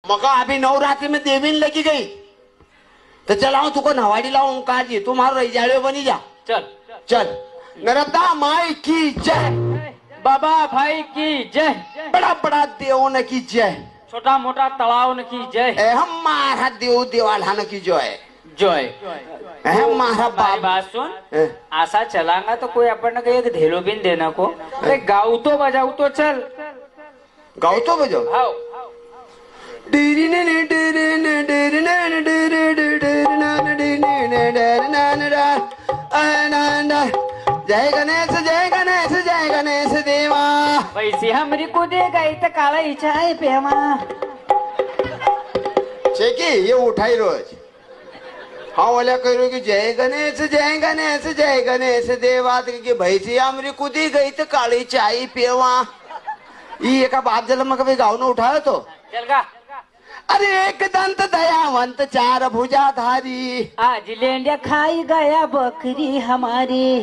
मका अभी नवरात्रि में देवी लगी गई तो चलाओ तुको नवाड़ी लाऊं का जी तुम्हारा रजाड़े बनी जा। चल चल नरता माई की जय, बाबा भाई की जय, बड़ा बड़ा देवों की जय, छोटा मोटा तालाव की जय, हमारा देव देवाला की जय जय। हमारा भाई बात सुन, ऐसा चलांगा तो कोई अपन को एक धेलो बिन देना को। अरे गाऊ तो बजाऊ तो चल, गाओ तो बजो। हाँ जय गणेश जय गणेश जय गणेश देवा। पैसे हमरी को दे गई तो काला इच्छा है पेमा। छेकी ये उठाई रोज हाँ वाला कह की जय गणेश जय गणेश देवा की भैसी हमरी कुदी गई तो काली चाय पेवा। ये एका बाप जन्म कभी गाँव ने उठाया तो चल गा। अरे एक दंत दयावंत चार भुजाधारी आज लेंडिया खाई गया बकरी हमारी।